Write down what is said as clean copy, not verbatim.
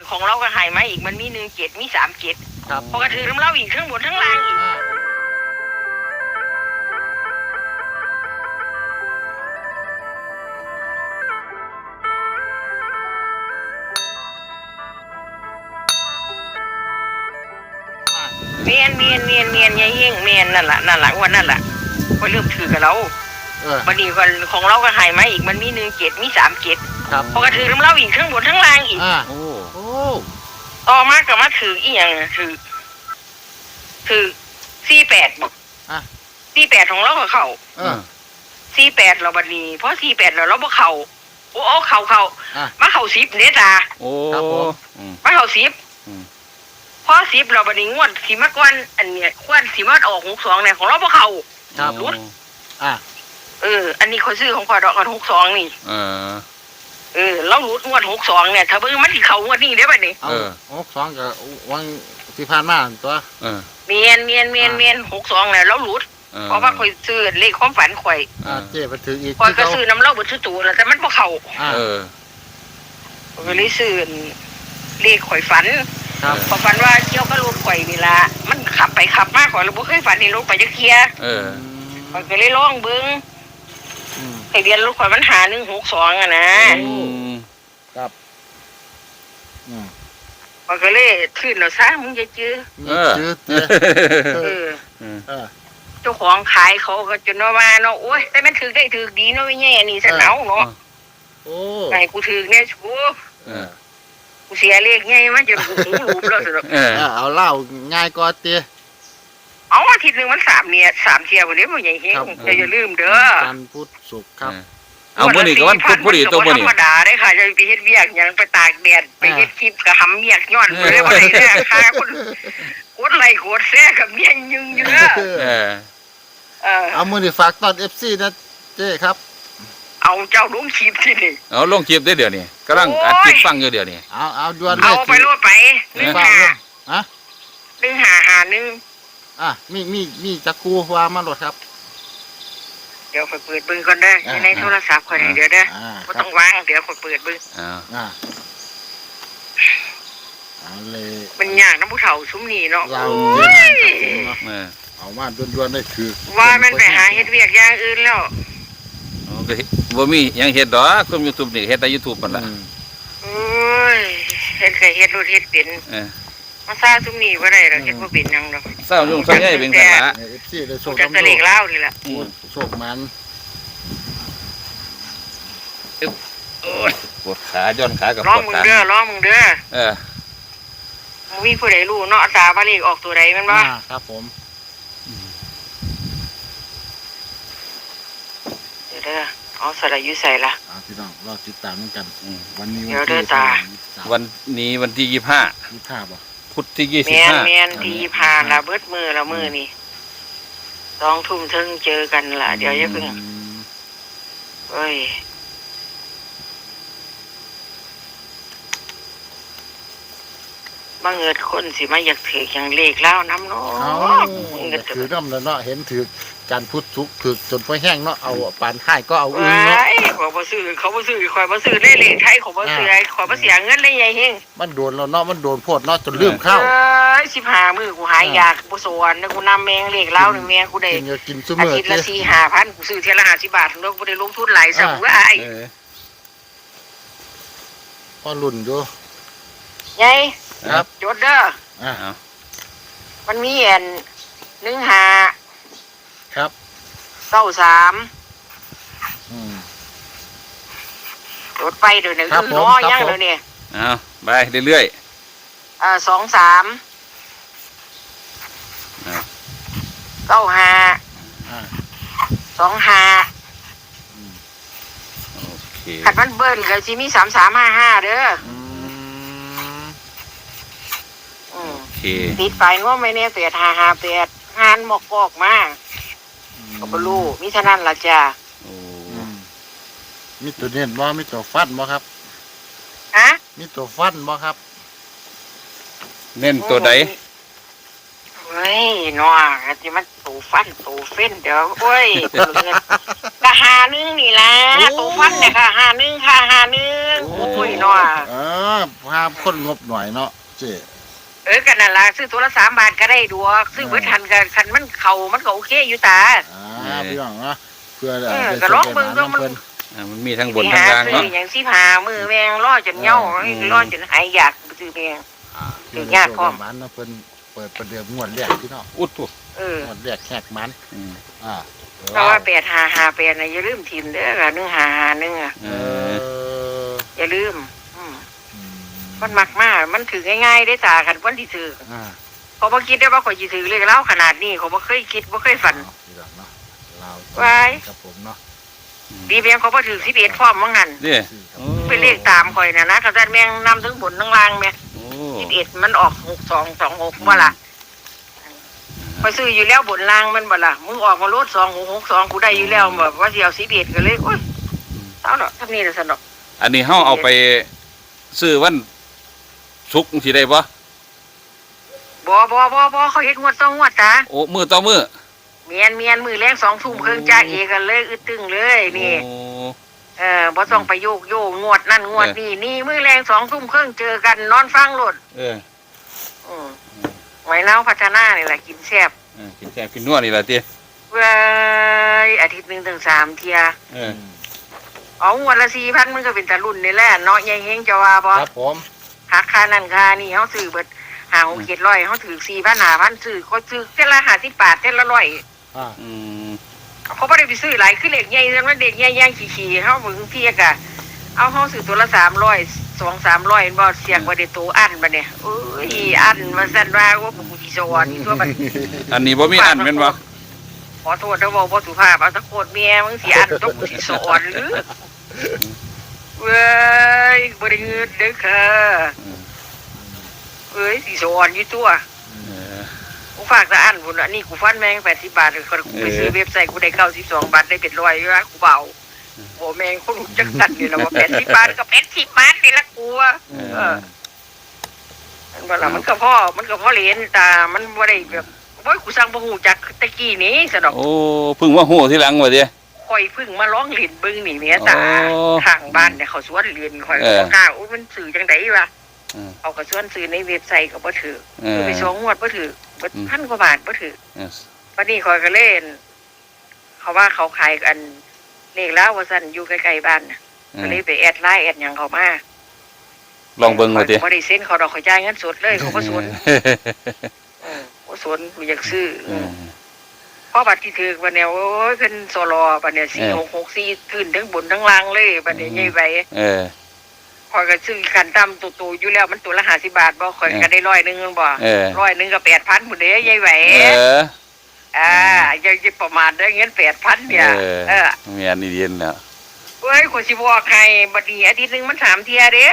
ของเราก็หายมาอีกมันมี17มี37ครับพอก็ถือน้ำเล่าอีกข้างบนทั้งล่างอีกเมียนยายเฮงเมียนนั่นแหละวันนั่นแหละก็เริ่มถือกับเราวันนี้ของเราก็หายมาอีกมันมี17มี37ครับพอก็ถือน้ำเล่าอีกข้างบนทั้งล่างอีกโอ้ต่อมาก็มาถืออีหยังถือ48บอก48ของเราก็เข้า48เราบัดนี้เพราะ48เราบ่เข้าโอ้เข้ามาเข้า10เด้ตาโอ้มาเข้า10พอ10เราบัดนี้งวดสิมาก่อนอันเนี้ยควรสิมาออก62เนี่ยของเราบ่เข้าครับรุดอันนี้เขาซื้อของข่อยดอกกัน62นี่เรารุดงวด62เนี่ยถ้าเบิ่งมันสิเข้างวดนี้ได้บัดนี้62ก็วังที่ผ่านมาตัวเมียน62แล้วเรารุดเพราะว่าข่อยซื้อเลขความฝันข่อยเจ๊ไปถืออีกข่อยก็ซื้อน้ำเล่าเบิดซื้อตัวแล้วแต่มันบ่เข้าก็เลยซื้อเลขข่อยฝันพอฝันว่าเกี่ยวกับรถข่อยนี่ล่ะมันขับไปขับมาข่อยเลยบ่เคยฝันนี่รถไปจักเที่ยข่อยก็เลยลองเบิ่งทะเบียนรถข่อยมัน5162อ่ะนะครับข่อยก็เลยขึ้นแล้วซะมึงจะจื้อเจ้าของขายเขาก็จนว่าเนาะโอ้ยแต่มันถือได้ถือดีเนาะไม่แย่นี่ซะเอาเนาะไงกูถือเนี่ยชูกูเสียเลขไงมันจะหูหลูบแล้วสุดเอาเล่าง่ายกว่าเตี้ยเอาอาทิตย์นึงมัน3เนี่ย3เที่ยววันนี้บ่ใหญ่เฮงอย่าลืมเด้อวันพุธศุกร์ครับเอามื้อนี้ก็วันพุธพอดีตัวมื้อนี้ธรรมดาได้ค่ะจะไปเฮ็ดเวียกหยังไปตากแดดไปเฮ็ดคลิปก็หำเวียกย้อนเลยบ่ได้เด้อค่ะคุณกดไลค์กดแชร์กับเมียยึงอยู่เด้อเอามื้อนี้ฝากตอน FC นะเจ๊ครับเอาเจ้าลงคลิปที่นี่เอาลงคลิปได้เดี๋ยวนี้กำลังอัดคลิปฟังอยู่เดี๋ยวนี้เอาด่วนเอาไปโลดไป151มีจักกูว่ามาโลดครับเดี๋ยวค่อยเปิดเบิ่งก่อนเด้อในโทรศัพท์ค่อยเดี๋ยวเด้อบ่ต้องวางเดี๋ยวค่อยเปิดเบิ่งเลยมันยากนำผู้เฒ่าซุมนี้เนาะเอามาด่วนๆได้คือว่ามันไปหาเฮ็ดเวียกอย่างอื่นแล้วบ่มีหยังเฮ็ดดอกคน YouTube นี่เฮ็ดแต่ YouTube นั่นล่ะโอ้ยเฮ็ดก็เฮ็ดรถเฮ็ดเป็นมาซ่าซุมนี้บ่ได้ดอกเฮ็ดบ่เป็นหยังดอกซ่ายุ่งซ่าใหญ่เป็นซั่นล่ะ FC ได้โชคจักเลขลาวนี่ล่ะโชคมันโอ้ยปวดขาย้อนขากับปวดขาร้องมึงเด้อมีผู้ใดรู้เนาะตาว่าเลขออกตัวใดมันบ่ครับผมเด้อเอาสระอยู่ใส่ละพี่น้องรอติดตามกันวันนี้เด้อตาวันนี้วันที่25บ่พุธที่25แม่นที่25ละเบิดมื้อละมื้อนี่2 ทุ่มถึงเจอกันล่ะเดี๋ยวอย่าเพิ่งเอ้ยมาเงิดคนสิมาอยากถืออย่างเลขแล้วน้ำเนาะถือน้ำแล้วเนาะเห็นถือการพุทธสุกถือจนพอแห้งเนาะเอาปานค่ายก็เอาอื่นเนาะเขาบ่ซื้อข่อยบ่ซื้อเลขไทยเขาบ่ซื้อข่อยบ่เสียเงินเลยใหญ่เฮงมันโดนแล้วเนาะมันโดนโพดเนาะจนลืมข้าว15มื้อกูหายยากบ่สวนกูนำแมงเลขแล้วนี่แมงกูได้กินซุมื้ออาทิตย์ละ 4-5,000 กูซื้อเที่ยละ50 บาทแล้วบ่ได้ลงทุนหลายซะกูอ้ายพอรุ่นอยู่ใหญ่ครับจดเด้อมันมีอัน15ครับ93จดไปเดี๋ยวนึงน้อยังเลยเนี่ยไปเรื่อยๆ23 95 25โอเคขัดมันเบิ้ลก็สิมี3355เด้อติดไฟง้อไม่แน่8558งานหมอกกอกมาก็บ่รู้มิฉะนั้นล่ะจ้ะมีตัวเน้นบ่มีตัวฟันบ่ครับมีตัวฟันบ่ครับเน้นตัวใด เฮ้ยนัวที่มันตูฟันตูเฟ้นเดี๋ยวโอ้ยก็หานึงนี่ล่ะตูฟันเนี่ยค่ะหานึงค่ะหานึงโอ้ยนัว ภาพคนงบหน่อยเนาะเจ๊ กันนั่นล่ะซื้อตัวละ3 บาทก็ได้ดวกซื้อเบิดทันกันคันมันก็โอเคอยู่ตาพี่น้องเนาะเพื่อก็ร้องเบิ่งก็มัน มันมีทั้งบนทั้งล่างเนาะอย่างสิพามือแมงรอจนเหงารอจนหายอยากซื้อแมงถึงยากพร้อมมันเพิ่นเปิดประเดิมงวดแรกพี่น้องอุดปุ๊งวดแรกแขกมันเพราะว่า8-5-5-8น่ะอย่าลืมถิ่มเด้อค่ะ1-5-1อ่ะอย่าลืมมันมักมากมันถือง่ายๆได้ตาคันเพิ่นสิถือเขาบ่คิดได้ว่าข่อยสิถือเลขแล้วขนาดนี้เขาบ่เคยคิดบ่เคยฝันว้ายครับผมเนาะดีแม่งเขาบ่ถือ11พร้อมว่างั้นนี่เป็นเลขตามข่อยน่ะนะเขาซั่นแม่งนำถึงบนทั้งล่างแม่11มันออก6226บ่ล่ะข่อยซื้ออยู่แล้วบนล่างมันบ่ล่ะมึงออกมาโลด2662กูได้อยู่แล้วแบบว่าสิเอา11ก็เลยโอ๊ยเอาเนาะทำนี่ล่ะซั่นเนาะอันนี้เฮาเอาไปซื้อวันศุกร์สิได้บ่เขาเฮ็ดงวดต่องวดตาโอ้มื้อต่อมื้อเมียนมือแรง2 ทุ่มครึ่งจ้าเอกันเลยอึดตึงเลยนี่บ่ต้องไปโยกงวดนั่นงวดนี่มือแรง2 ทุ่มครึ่งเจอกันนอนฟังโลดไว้แล้วพัฒนานี่แหละกินแซ่บกินแซ่บกินนัวนี่ล่ะติเว้ยอาทิตย์นึงถึง3เที่ยเอางวดละ 4,000 มันก็เป็นตะรุ่นนี่แหละเนาะใหญ่เฮงจะว่าบ่ครับผมหักค่านั่นค่านี่เฮาซื้อเบิด5-600เฮาถือ 4,000-5,000ซื้อเขาซื้อเท่าละ50 บาทเท่าละ100เขาบ่ได้ไปซื้อหลายคือเลขใหญ่ซั่นว่าเด็กใหญ่ย่างขี้ๆเฮาบางทีก็เอาเฮาซื้อตัวละ300 2-300บ่เสียงบ่ได้โตอันบัดนี้เอ้ยอันว่าซั่นว่าว่ากูสิสอนตัวบัดอันนี้บ่มีอันแม่นบ่ขอโทษเด้อบ่สุภาพเอาตะโกนเมียมึงสิอันตัวกูสิสอนหรือเว้ยบ่ได้เงินเด้อค่ะเอ้ยสิสอนอยู่ตัวกูฝากตะอันพุ่นอันนี้กูฟันแม่ง80 บาทกูไปซื้อเว็บไซต์กูได้92 บาทได้เป็น100อยู่นะกูเบาโหแม่งคนรู้จักตัดนี่ล่ะว่า80 บาทก็80 บาทนี่ละกูมันก็พอเหรียญตามันบ่ได้แบบโอ้ยกูสั่งบ่ฮู้จักตะกี้นี้ซะดอกโอ้เพิ่งว่าฮู้ทีหลังว่าติข่อยเพิ่งมาร้องเรียนเบิ่งนี่แม่ตาทางบ้านเนี่ยเขาสวนเรียนข่อยบ่กล้าโอ้มันสื่อจังได๋วะเอาก็สวนซื้อในเว็บไซต์ก็บ่ถือไป2 งวดบ่ถือบ่1,000 กว่าบาทบ่ถือบัดนี้ข่อยก็เล่นเขาว่าเขาขายกันเลขแล้วว่าซั่นอยู่ใกล้ๆบ้านก็เลยไปแอดไลน์แอดหยังเขามาลองเบิ่งว่าติบ่ได้เซ็นเขาดอกเขาจ่ายเงินสดเลยเขาบ่สนบ่สนกูอยากซื้อพอบัดที่ถือบัดเนี่ยโอ้ยเพิ่นสลอบัดเนี่ย4664ขึ้นทั้งบนทั้งล่างเลยบัดนี้ใหญ่ไว้ข่อยก็ซื้อคันตามตัวอยู่แล้วมันตัวละ50 บาทบ่ข่อยก็ได้100นึงบ่100นึงก็ 8,000 พุ่นเด้ใหญ่ไว้อย่าประมาทได้เงิน 8,000 เนี่ยแม่นอีเดียนแล้วเฮ้ยข่อยสิบอกให้บัดนี้อาทิตย์นึงมัน3 เที่ยเด้